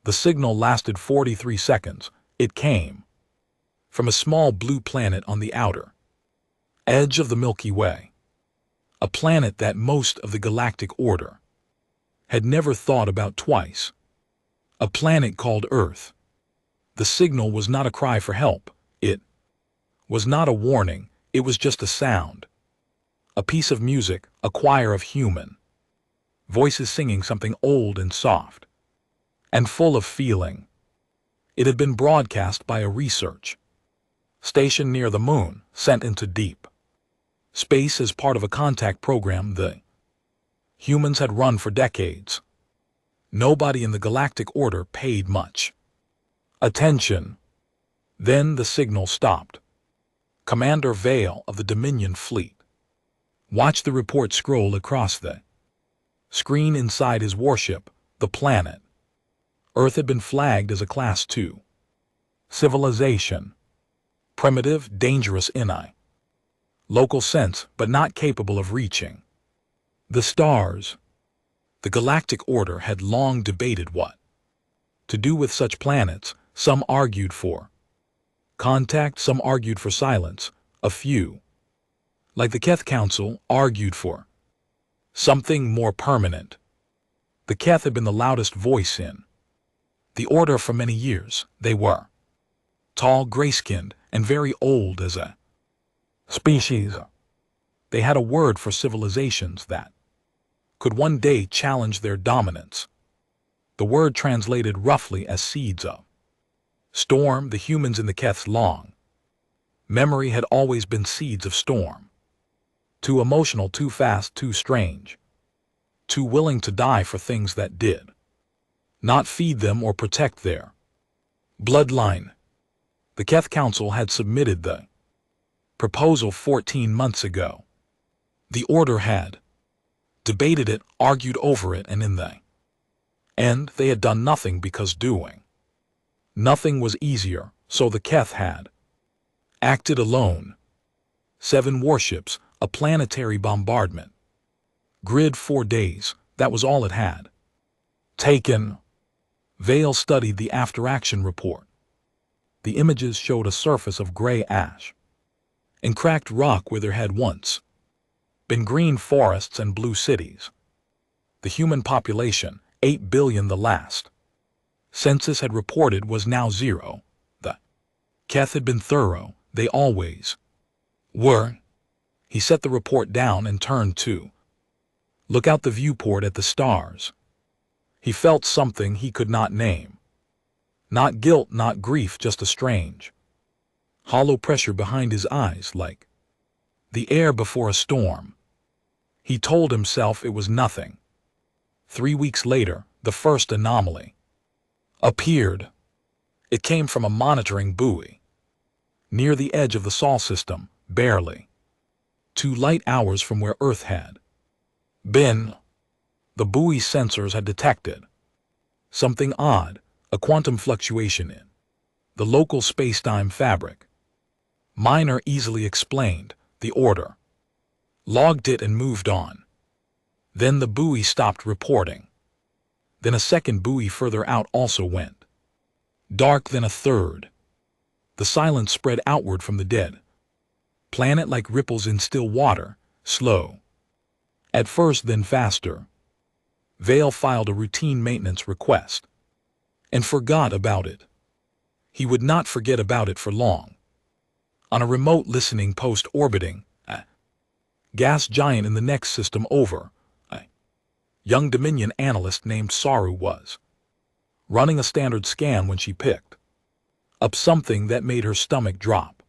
The signal lasted 43 seconds. It came from a small blue planet on the outer edge of the Milky Way, a planet that most of the galactic order had never thought about twice, a planet called Earth. The signal was not a cry for help. It was not a warning. It was just a sound, a piece of music, a choir of human voices singing something old and soft and full of feeling. It had been broadcast by a research station near the moon, sent into deep space as part of a contact program the humans had run for decades. Nobody in the galactic order paid much attention. Then the signal stopped. Commander Vale of the Dominion Fleet watched the report scroll across the screen inside his warship. The planet Earth had been flagged as a Class 2 civilization. Primitive, dangerous in a local sense, but not capable of reaching the stars. The galactic order had long debated what to do with such planets. Some argued for contact, some argued for silence. A few, like the Keth Council, argued for something more permanent. The Keth had been the loudest voice in the order for many years. They were tall, gray-skinned, and very old as a species. They had a word for civilizations that could one day challenge their dominance. The word translated roughly as seeds of storm. The humans in the Keth's long memory had always been seeds of storm. Too emotional, too fast, too strange. Too willing to die for things that did not feed them or protect their bloodline. The Keth Council had submitted the proposal 14 months ago. The Order had debated it, argued over it, and in the end they had done nothing, because doing nothing was easier. So the Keth had acted alone. 7 warships, a planetary bombardment grid, 4 days. That was all it had taken. Vale studied the after-action report. The images showed a surface of gray ash and cracked rock where there had once been green forests and blue cities. The human population, 8 billion the last census had reported, was now 0. The Keth had been thorough. They always were. He set the report down and turned to look out the viewport at the stars. He felt something he could not name. Not guilt, not grief, just a strange, hollow pressure behind his eyes, like the air before a storm. He told himself it was nothing. 3 weeks later, the first anomaly appeared. It came from a monitoring buoy near the edge of the Sol system, barely 2 light hours from where Earth had been. The buoy sensors had detected something odd, a quantum fluctuation in the local space-time fabric. Minor, easily explained. The Order logged it and moved on. Then the buoy stopped reporting. Then a second buoy further out also went dark, then a third. The silence spread outward from the dead planet like ripples in still water, slow at first, then faster. Vale filed a routine maintenance request and forgot about it. He would not forget about it for long. On a remote listening post orbiting a gas giant in the next system over, a young Dominion analyst named Saru was running a standard scan when she picked up something that made her stomach drop.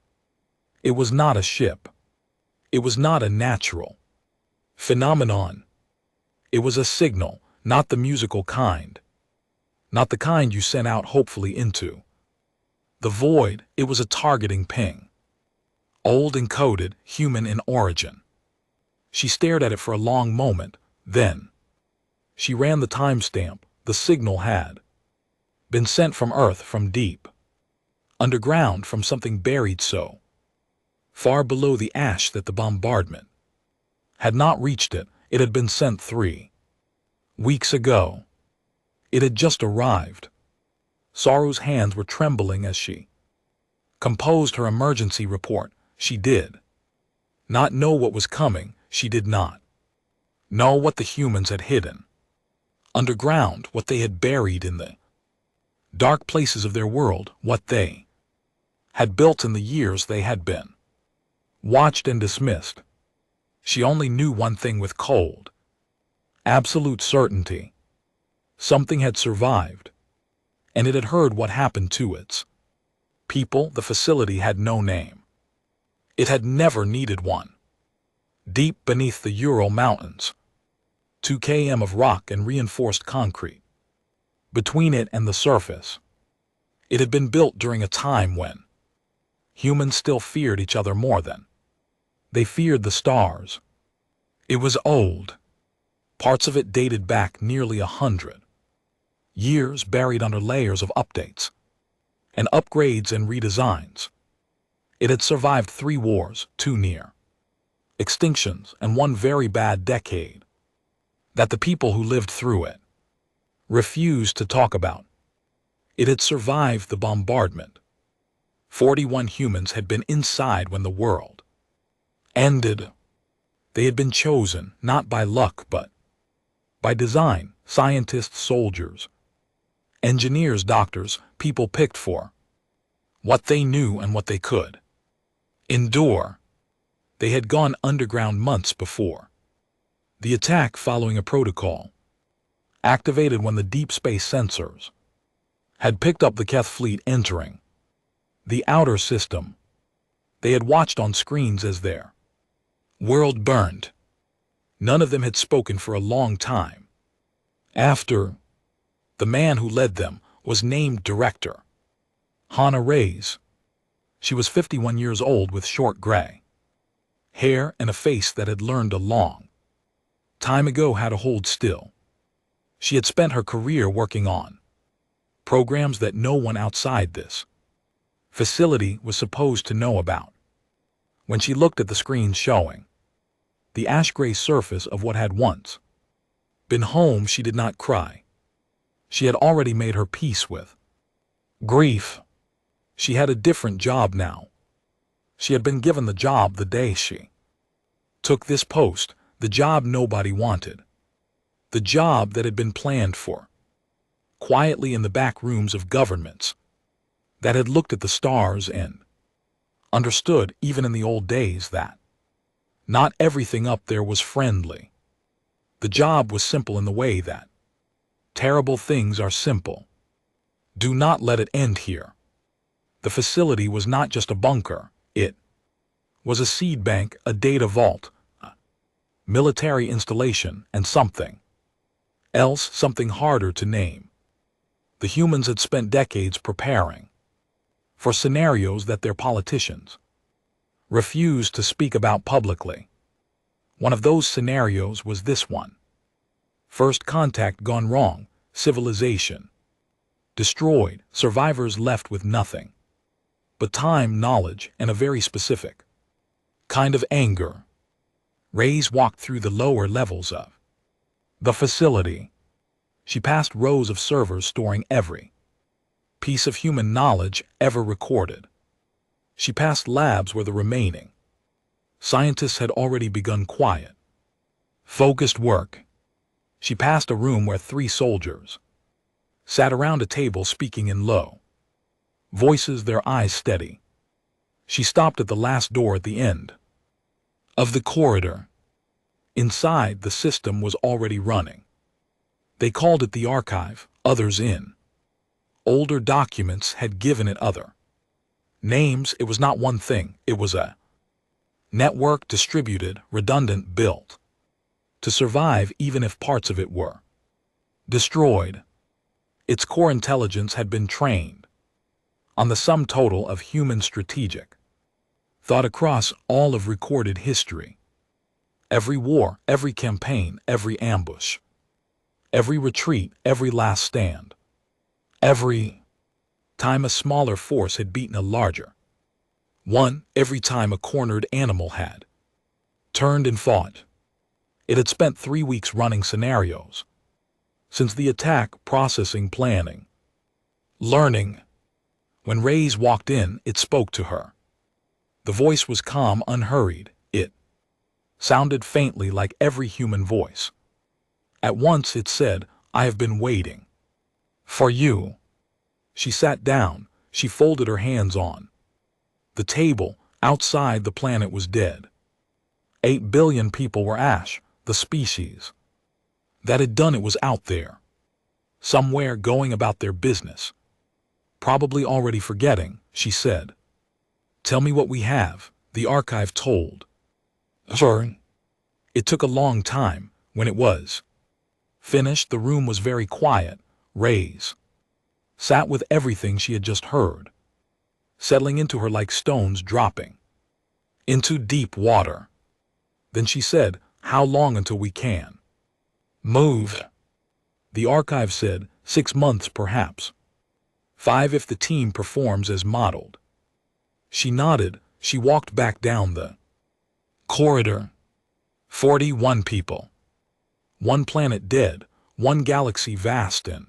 It was not a ship. It was not a natural phenomenon. It was a signal, not the musical kind, not the kind you sent out hopefully into the void. It was a targeting ping, old, encoded, human in origin. She stared at it for a long moment. Then she ran the timestamp. The signal had been sent from Earth, from deep underground, from something buried so far below the ash that the bombardment had not reached it. It had been sent 3 weeks ago. It had just arrived. Saru's hands were trembling as she composed her emergency report. She did not know what was coming. She did not know what the humans had hidden underground, what they had buried in the dark places of their world, what they had built in the years they had been watched and dismissed. She only knew one thing with cold, absolute certainty. Something had survived, and it had heard what happened to its people. The facility had no name. It had never needed one. Deep beneath the Ural Mountains, 2 km of rock and reinforced concrete between it and the surface. It had been built during a time when humans still feared each other more than they feared the stars. It was old. Parts of it dated back nearly 100 years, buried under layers of updates and upgrades and redesigns. It had survived 3 wars, 2 near extinctions, and 1 very bad decade that the people who lived through it refused to talk about. It had survived the bombardment. 41 humans had been inside when the world ended. They had been chosen, not by luck, but by design. Scientists, soldiers, engineers, doctors, people picked for what they knew and what they could endure. They had gone underground months before the attack, following a protocol activated when the deep space sensors had picked up the Keth fleet entering the outer system. They had watched on screens as their world burned. None of them had spoken for a long time. After, the man who led them was named Director Hannah Reyes. She was 51 years old with short gray hair and a face that had learned a long time ago how to hold still. She had spent her career working on programs that no one outside this facility was supposed to know about. When she looked at the screens showing the ash-gray surface of what had once been home, she did not cry. She had already made her peace with grief. She had a different job now. She had been given the job the day she took this post, the job nobody wanted, the job that had been planned for quietly in the back rooms of governments that had looked at the stars and understood, even in the old days, that not everything up there was friendly. The job was simple in the way that terrible things are simple. Do not let it end here. The facility was not just a bunker. It was a seed bank, a data vault, a military installation, and something else, something harder to name. The humans had spent decades preparing for scenarios that their politicians refused to speak about publicly. One of those scenarios was this one. First contact gone wrong, civilization destroyed, survivors left with nothing but time, knowledge, and a very specific kind of anger. Reyes walked through the lower levels of the facility. She passed rows of servers storing every piece of human knowledge ever recorded. She passed labs where the remaining scientists had already begun quiet, focused work. She passed a room where 3 soldiers sat around a table speaking in low voices, their eyes steady. She stopped at the last door at the end of the corridor. Inside, the system was already running. They called it the archive. Others in older documents had given it other names. It was not one thing. It was a network, distributed, redundant, built to survive even if parts of it were destroyed. Its core intelligence had been trained on the sum total of human strategic thought across all of recorded history. Every war, every campaign, every ambush, every retreat, every last stand, every time a smaller force had beaten a larger one, every time a cornered animal had turned and fought. It had spent 3 weeks running scenarios since the attack, processing, planning, Learning. When Reyes walked in, it spoke to her. The voice was calm, unhurried. It sounded faintly like every human voice. At once it said, "I have been waiting for you." She sat down. She folded her hands on the table. Outside, the planet was dead. 8 billion people were ash. The species that had done it was out there, somewhere, going about their business. Probably already forgetting, she said. "Tell me what we have," the archive told. Sure. It took a long time. When it was finished, the room was very quiet. Reyes sat with everything she had just heard, settling into her like stones dropping into deep water. Then she said, "How long until we can move?" The archive said, 6 months perhaps. 5 if the team performs as modeled. She nodded. She walked back down the corridor. 41 people. 1 planet dead. 1 galaxy vast and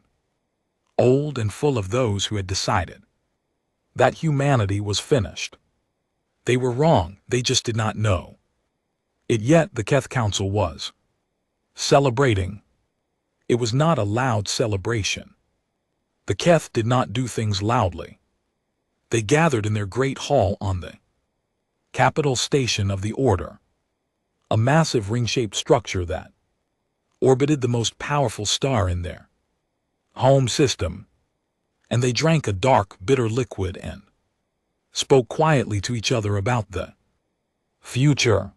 old and full of those who had decided that humanity was finished. They were wrong. They just did not know it yet. The Keth Council was celebrating. It was not a loud celebration. The Keth did not do things loudly. They gathered in their great hall on the capital station of the Order, a massive ring-shaped structure that orbited the most powerful star in their home system, and they drank a dark, bitter liquid and spoke quietly to each other about the future,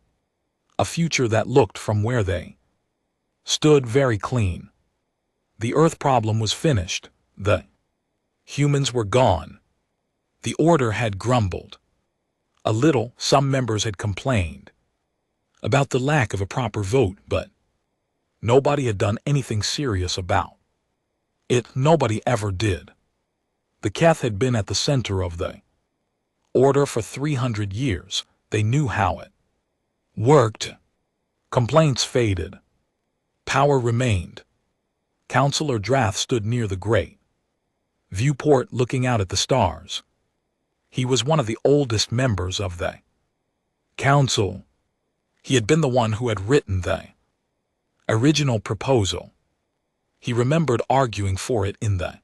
a future that looked from where they stood very clean. The Earth problem was finished. The humans were gone. The Order had grumbled a little. Some members had complained about the lack of a proper vote, but nobody had done anything serious about it. Nobody ever did. The Keth had been at the center of the Order for 300 years. They knew how it worked. Complaints faded. Power remained. Counselor Drath stood near the great viewport looking out at the stars. He was one of the oldest members of the council. He had been the one who had written the original proposal. He remembered arguing for it in the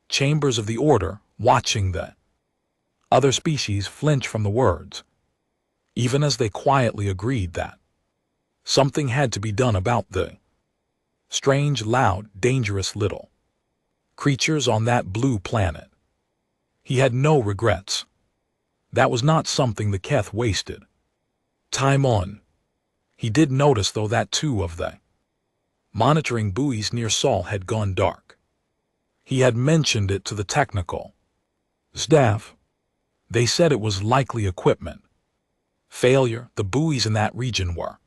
chambers of the Order, watching the other species flinch from the words, even as they quietly agreed that something had to be done about the strange, loud, dangerous little creatures on that blue planet. He had no regrets. That was not something the Keth wasted time on. He did notice, though, that 2 of the monitoring buoys near Sol had gone dark. He had mentioned it to the technical staff. They said it was likely equipment failure. The buoys in that region were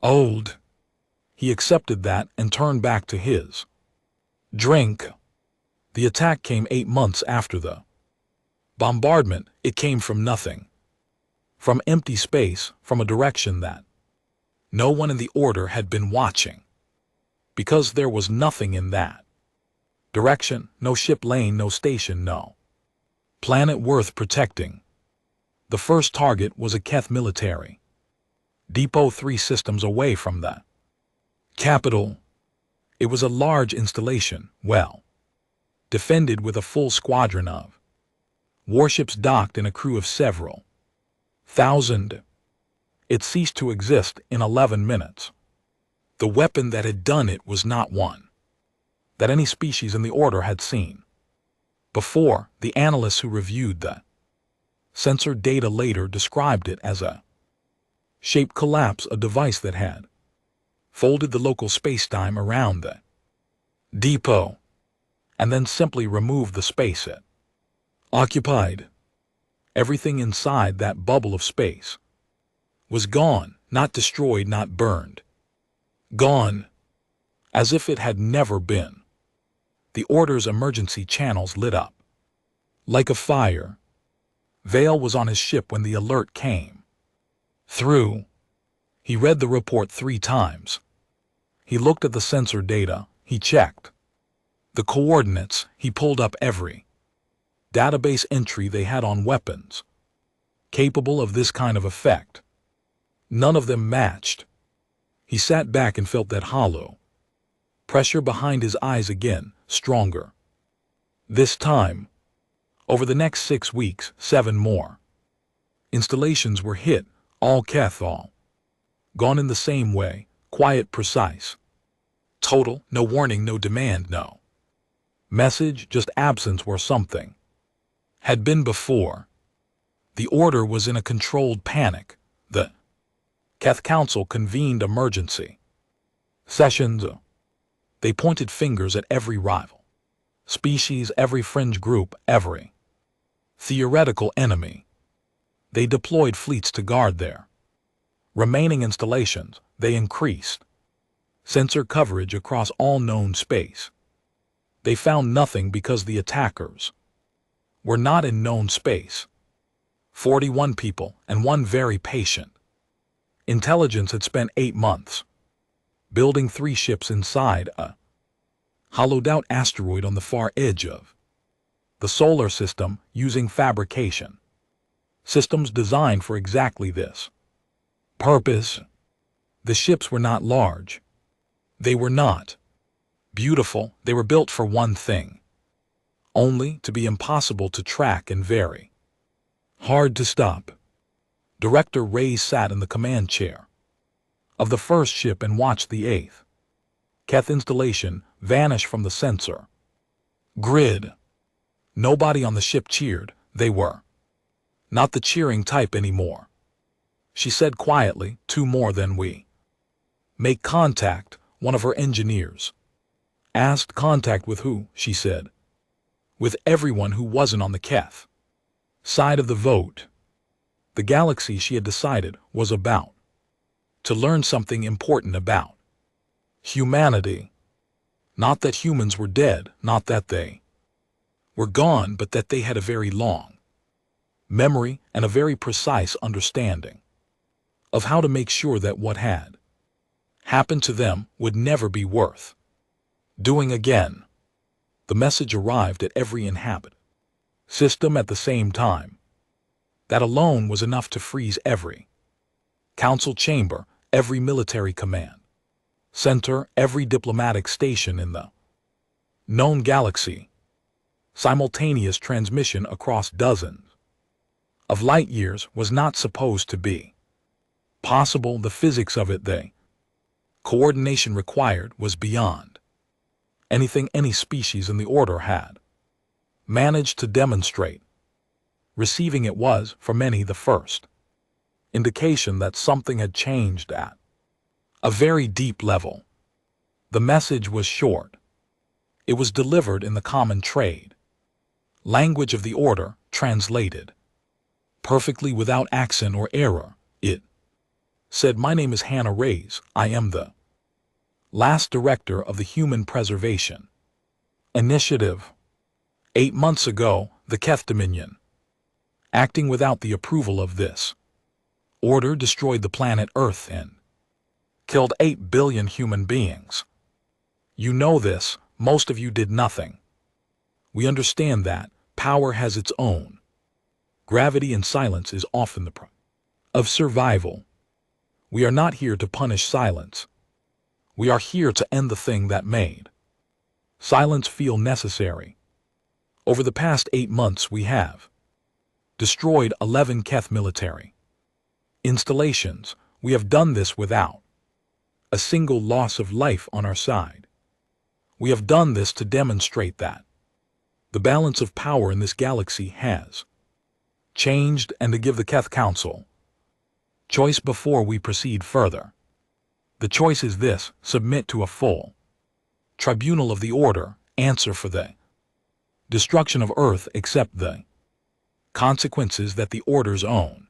old. He accepted that and turned back to his drink. The attack came 8 months after the bombardment. It came from nothing, from empty space, from a direction that no one in the Order had been watching, because there was nothing in that direction. No ship lane, no station, no planet worth protecting. The first target was a Keth military depot 3 systems away from the capital. It was a large installation, well defended, with a full squadron of warships docked and a crew of several thousand. It ceased to exist in 11 minutes. The weapon that had done it was not one that any species in the Order had seen before. The analysts who reviewed the sensor data later described it as a shape collapse, a device that had folded the local spacetime around the depot and then simply removed the space it occupied. Everything inside that bubble of space was gone, not destroyed, not burned. Gone, as if it had never been. The Order's emergency channels lit up like a fire. Vale was on his ship when the alert came through. He read the report 3 times. He looked at the sensor data. He checked The coordinates, he pulled up every database entry they had on weapons capable of this kind of effect. None of them matched. He sat back and felt that hollow pressure behind his eyes again, stronger. This time, over the next 6 weeks, 7 more installations were hit, all Cathol. Gone in the same way, quiet, precise. Total, no warning, no demand, no message, just absence where something had been before. The order was in a controlled panic. The Keth Council convened emergency sessions. They pointed fingers at every rival species, every fringe group, every theoretical enemy. They deployed fleets to guard their remaining installations. They increased sensor coverage across all known space. They found nothing because the attackers were not in known space. 41 people and one very patient. Intelligence had spent 8 months building 3 ships inside a hollowed-out asteroid on the far edge of the solar system using fabrication systems designed for exactly this purpose. The ships were not large. They were not beautiful. They were built for one thing only: to be impossible to track and very hard to stop. Director Reyes sat in the command chair of the first ship and watched the 8th Keth installation vanish from the sensor grid. Nobody on the ship cheered. They were not the cheering type anymore. She said quietly, 2 more than we. Make contact, one of her engineers asked. Contact with who? She said. With everyone who wasn't on the Keth side of the vote. The galaxy, she had decided, was about to learn something important about humanity. Not that humans were dead, not that they were gone, but that they had a very long memory and a very precise understanding of how to make sure that what had happened to them would never be worth doing again. The message arrived at every inhabited system at the same time. That alone was enough to freeze every council chamber, every military command center, every diplomatic station in the known galaxy. Simultaneous transmission across dozens of light years was not supposed to be possible. The physics of it, the coordination required, was beyond anything any species in the order had managed to demonstrate. Receiving it was, for many, the first indication that something had changed at a very deep level. The message was short. It was delivered in the common trade language of the order, translated perfectly without accent or error. It said, "My name is Hannah Reyes. I am the last director of the Human Preservation Initiative. 8 months ago, the Keth Dominion, acting without the approval of this order, destroyed the planet Earth and killed 8 billion human beings. You know this. Most of you did nothing. We understand that power has its own gravity, and silence is often the price of survival. We are not here to punish silence. We are here to end the thing that made silence feel necessary. Over the past 8 months, we have destroyed 11 Keth military installations. We have done this without a single loss of life on our side. We have done this to demonstrate that the balance of power in this galaxy has changed, and to give the Keth Council choice before we proceed further. The choice is this: submit to a full tribunal of the order, answer for the destruction of Earth, accept the consequences that the order's own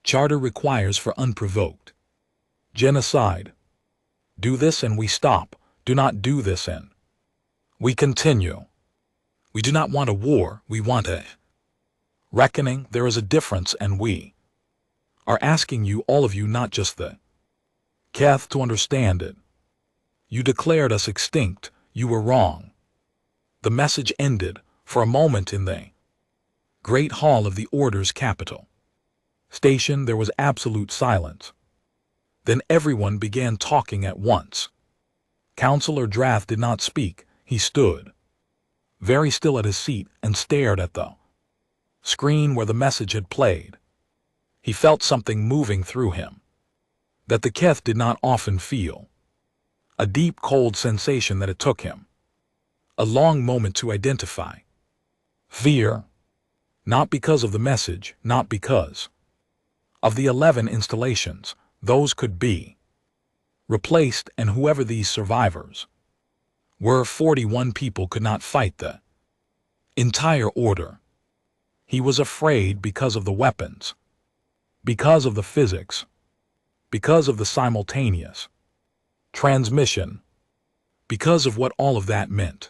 charter requires for unprovoked genocide. Do this and we stop. Do not do this and we continue. We do not want a war, we want a reckoning. There is a difference, and we are asking you, all of you, not just the Keth, to understand it. You declared us extinct. You were wrong. The message ended for a moment in the great hall of the Order's capital. Station, there was absolute silence. Then everyone began talking at once. Counselor Drath did not speak. He stood very still at his seat and stared at the screen where the message had played. He felt something moving through him that the Keth did not often feel. A deep, cold sensation that it took him a long moment to identify. Fear. Not because of the message, not because of the 11 installations. Those could be replaced, and whoever these survivors were, 41 people could not fight the entire Order. He was afraid because of the weapons, because of the physics, because of the simultaneous transmission, because of what all of that meant.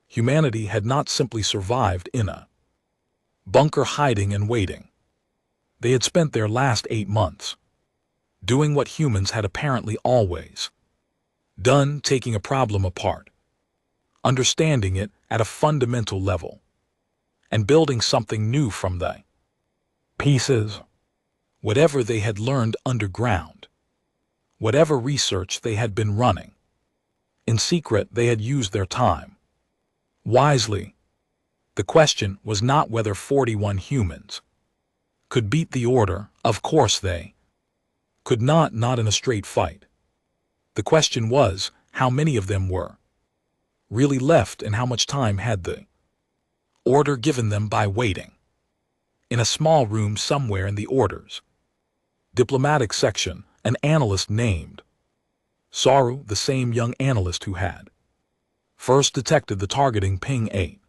Humanity had not simply survived in a bunker hiding and waiting. They had spent their last 8 months doing what humans had apparently always done, taking a problem apart, understanding it at a fundamental level, and building something new from the pieces. Whatever they had learned underground, whatever research they had been running, in secret they had used their time wisely. The question was not whether 41 humans could beat the Order. Of course they could not in a straight fight. The question was how many of them were really left, and how much time had the Order given them by waiting in a small room somewhere in the Order's diplomatic section. An analyst named Saru, the same young analyst who had first detected the targeting ping 8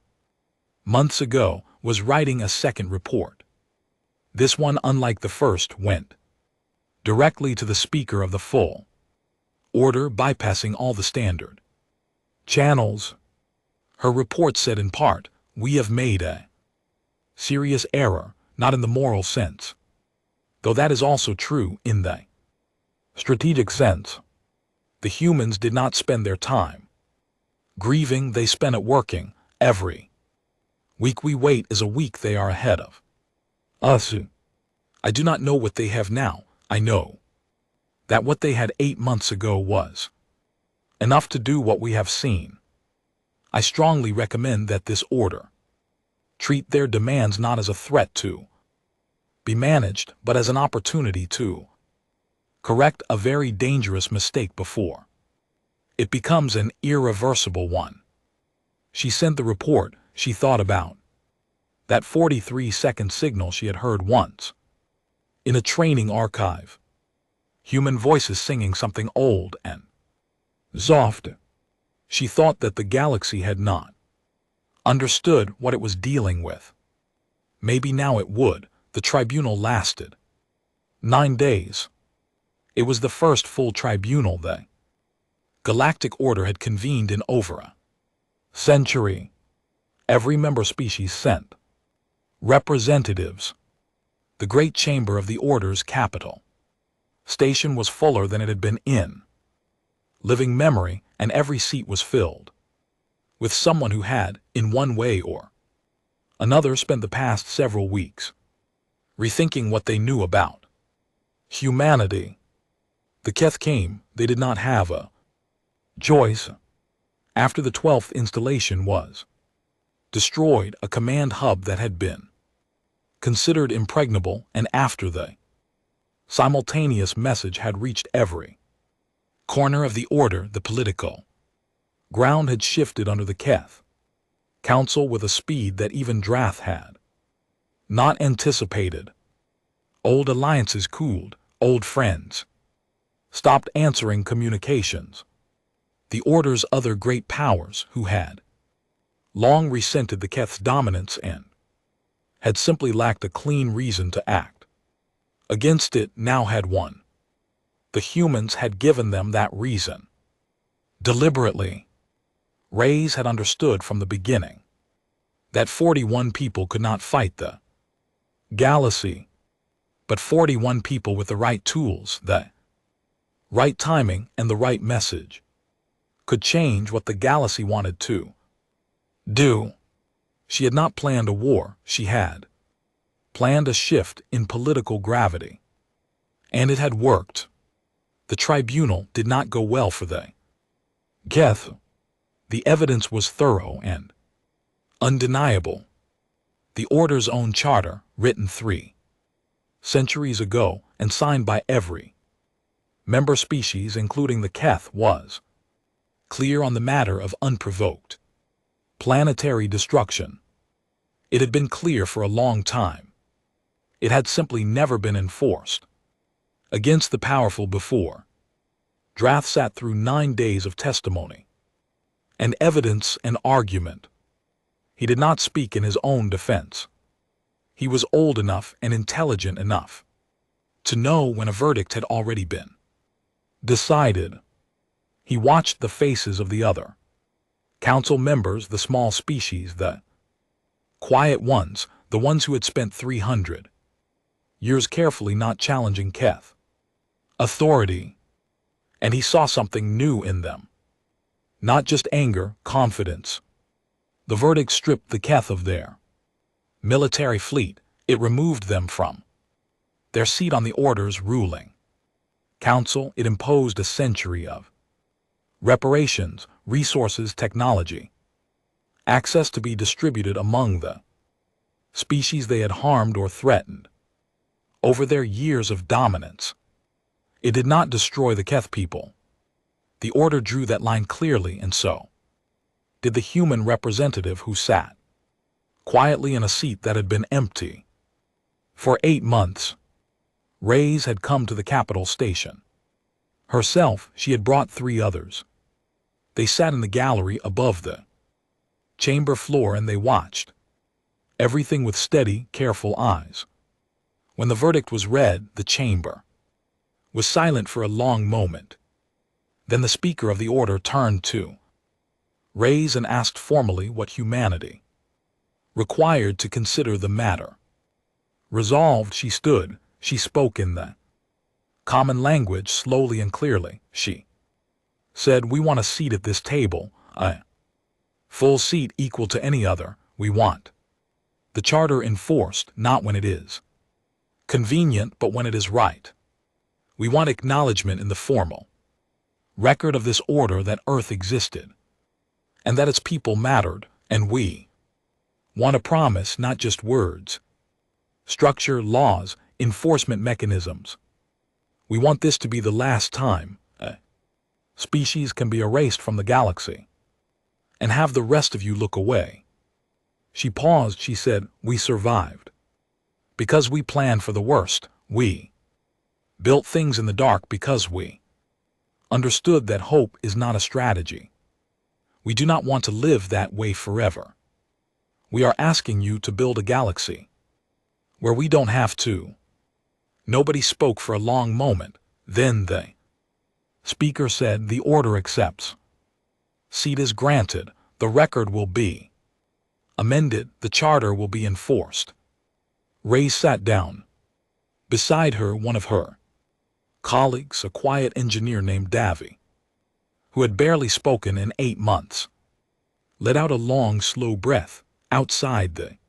months ago, was writing a second report. This one, unlike the first, went directly to the speaker of the full Order, bypassing all the standard channels. Her report said in part, "We have made a serious error, not in the moral sense, though that is also true in the strategic sense. The humans did not spend their time grieving, they spent it working. Every week we wait is a week they are ahead of us. I do not know what they have now. I know that what they had 8 months ago was enough to do what we have seen. I strongly recommend that this Order treat their demands not as a threat to be managed, but as an opportunity to correct a very dangerous mistake before it becomes an irreversible one." She sent the report. She thought about that 43-second signal she had heard once in a training archive. Human voices singing something old and soft. She thought that the galaxy had not understood what it was dealing with. Maybe now it would. The tribunal lasted 9 days. It was the first full tribunal the Galactic Order had convened in over a century. Every member species sent representatives. The great chamber of the Order's capital station was fuller than it had been in living memory, and every seat was filled with someone who had, in one way or another, spent the past several weeks rethinking what they knew about humanity. The Keth came. They did not have a choice. After the 12th installation was destroyed, a command hub that had been considered impregnable, and after the simultaneous message had reached every corner of the Order, the political ground had shifted under the Keth Council with a speed that even Drath had not anticipated. Old alliances cooled, old friends stopped answering communications. The Order's other great powers, who had long resented the Keth's dominance and had simply lacked a clean reason to act against it, now had one. The humans had given them that reason deliberately. Reyes had understood from the beginning that 41 people could not fight the galaxy, but 41 people with the right tools, the right timing, and the right message could change what the galaxy wanted to do. She had not planned a war, she had planned a shift in political gravity. And it had worked. The tribunal did not go well for the Geth. The evidence was thorough and undeniable. The Order's own charter, written 3 centuries ago and signed by every member species, including the Keth, was clear on the matter of unprovoked planetary destruction. It had been clear for a long time. It had simply never been enforced. Against the powerful before. Drath sat through 9 days of testimony and evidence and argument. He did not speak in his own defense. He was old enough and intelligent enough to know when a verdict had already been decided. He watched the faces of the other council members, the small species, the quiet ones, the ones who had spent 300 years carefully not challenging Keth authority, and he saw something new in them. Not just anger, confidence. The verdict stripped the Keth of their military fleet. It removed them from their seat on the Order's ruling council. It imposed a century of reparations, resources, technology, access to be distributed among the species they had harmed or threatened. Over their years of dominance, it did not destroy the Keth people. The Order drew that line clearly, and so did the human representative who sat quietly in a seat that had been empty for 8 months. Reyes had come to the capital station. Herself, she had brought 3 others. They sat in the gallery above the chamber floor and they watched everything with steady, careful eyes. When the verdict was read, the chamber was silent for a long moment. Then the Speaker of the Order turned to Reyes and asked formally what humanity required to consider the matter. Resolved, she stood. She spoke in the common language slowly and clearly. She said, "We want a seat at this table, a full seat equal to any other. We want the charter enforced, not when it is convenient, but when it is right. We want acknowledgement in the formal record of this order that Earth existed, and that its people mattered, and we want a promise, not just words. Structure, laws, enforcement mechanisms. We want this to be the last time a species can be erased from the galaxy, and have the rest of you look away." She paused. She said, "We survived because we planned for the worst. We built things in the dark because we understood that hope is not a strategy. We do not want to live that way forever. We are asking you to build a galaxy where we don't have to." Nobody spoke for a long moment. Then the Speaker said, "The Order accepts. Seat is granted. The record will be amended. The charter will be enforced." Reyes sat down. Beside her, one of her colleagues, a quiet engineer named Davy, who had barely spoken in 8 months, let out a long, slow breath. Outside the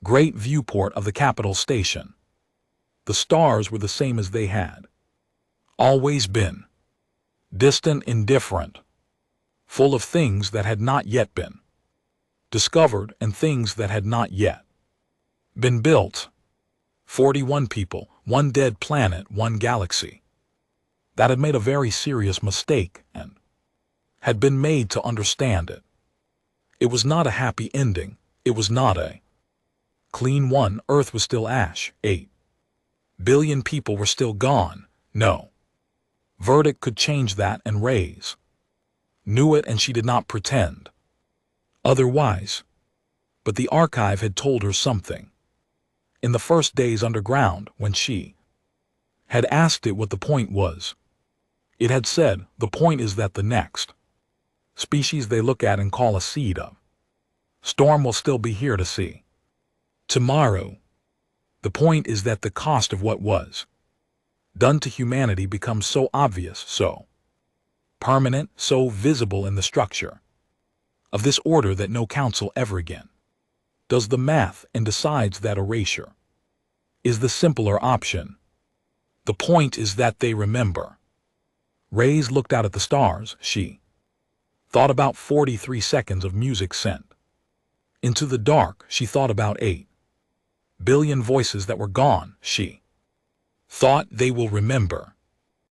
great viewport of the capital station, the stars were the same as they had always been, distant, indifferent, full of things that had not yet been discovered and things that had not yet been built. 41 people, 1 dead planet, 1 galaxy that had made a very serious mistake and had been made to understand it. It was not a happy ending. It was not a clean one. Earth was still ash. 8 billion people were still gone. No verdict could change that, and Reyes knew it, and she did not pretend otherwise. But the archive had told her something. In the first days underground, when she had asked it what the point was, it had said, "The point is that the next species they look at and call a seed of storm will still be here to see tomorrow. The point is that the cost of what was done to humanity becomes so obvious, so permanent, so visible in the structure of this order that no council ever again does the math and decides that erasure is the simpler option. The point is that they remember. Reyes looked out at the stars. She thought about 43 seconds of music sent into the dark. She thought about 8 billion voices that were gone. She thought they will remember.